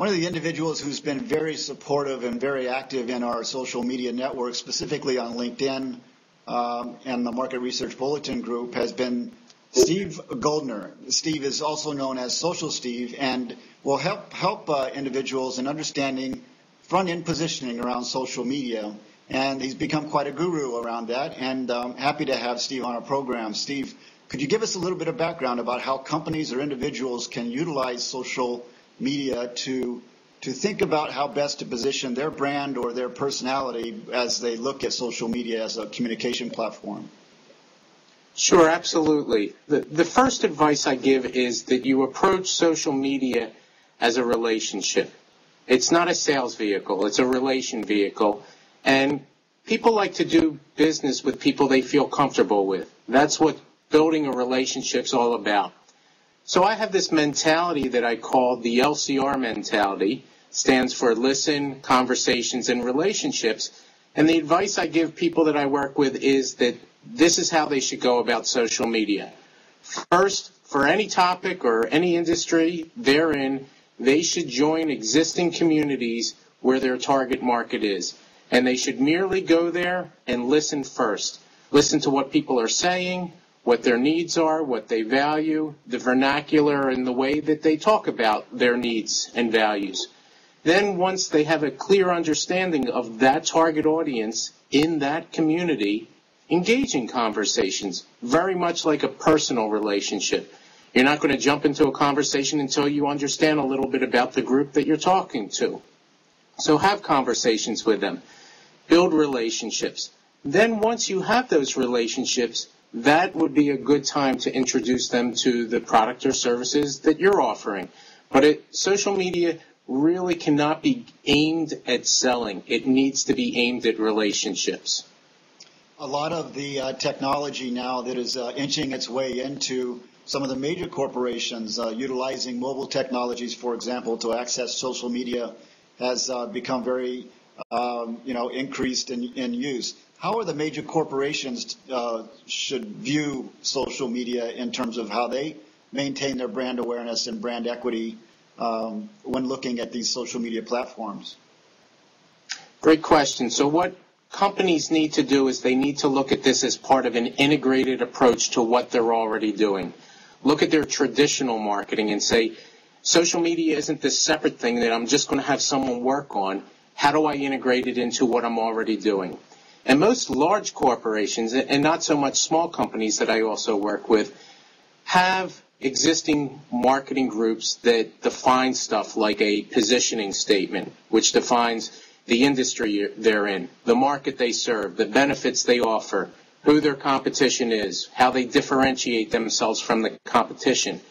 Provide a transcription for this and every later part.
one of the individuals who's been very supportive and very active in our social media network, specifically on LinkedIn and the Market Research Bulletin Group, has been Steve Goldner. Steve is also known as Social Steve and will help individuals in understanding front-end positioning around social media. And he's become quite a guru around that, and happy to have Steve on our program. Steve, could you give us a little bit of background about how companies or individuals can utilize social media to think about how best to position their brand or their personality as they look at social media as a communication platform? Sure, absolutely. The first advice I give is that you approach social media as a relationship. It's not a sales vehicle, it's a relation vehicle. And people like to do business with people they feel comfortable with. That's what building a relationship's all about. So I have this mentality that I call the LCR mentality. Stands for Listen, Conversations, and Relationships. And the advice I give people that I work with is that this is how they should go about social media. First, for any topic or any industry they're in, they should join existing communities where their target market is. And they should merely go there and listen first. Listen to what people are saying, what their needs are, what they value, the vernacular and the way that they talk about their needs and values. Then once they have a clear understanding of that target audience in that community, engage in conversations, very much like a personal relationship. You're not going to jump into a conversation until you understand a little bit about the group that you're talking to. So have conversations with them. Build relationships. Then once you have those relationships, that would be a good time to introduce them to the product or services that you're offering. But social media really cannot be aimed at selling. It needs to be aimed at relationships. A lot of the technology now that is inching its way into some of the major corporations utilizing mobile technologies, for example, to access social media has become very increased in use. How are the major corporations should view social media in terms of how they maintain their brand awareness and brand equity when looking at these social media platforms? Great question. So what companies need to do is they need to look at this as part of an integrated approach to what they're already doing. Look at their traditional marketing and say, social media isn't this separate thing that I'm just going to have someone work on. How do I integrate it into what I'm already doing? And most large corporations, and not so much small companies that I also work with, have existing marketing groups that define stuff like a positioning statement, which defines the industry they're in, the market they serve, the benefits they offer, who their competition is, how they differentiate themselves from the competition.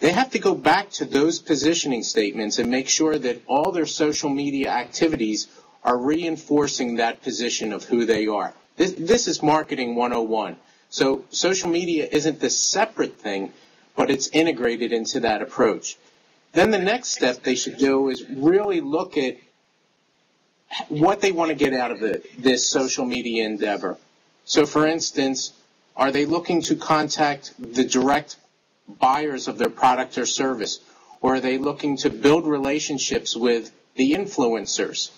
They have to go back to those positioning statements and make sure that all their social media activities are reinforcing that position of who they are. This is marketing 101. So social media isn't this separate thing, but it's integrated into that approach. Then the next step they should do is really look at what they want to get out of this social media endeavor. So for instance, are they looking to contact the direct buyers of their product or service? Or are they looking to build relationships with the influencers?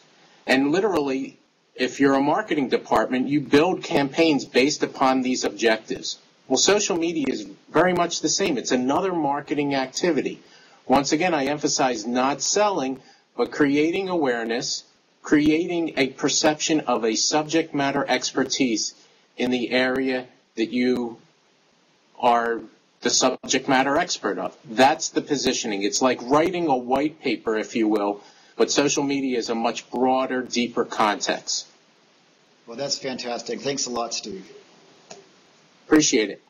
And literally, if you're a marketing department, you build campaigns based upon these objectives. Well, social media is very much the same. It's another marketing activity. Once again, I emphasize not selling, but creating awareness, creating a perception of a subject matter expertise in the area that you are the subject matter expert of. That's the positioning. It's like writing a white paper, if you will, but social media is a much broader, deeper context. Well, that's fantastic. Thanks a lot, Steve. Appreciate it.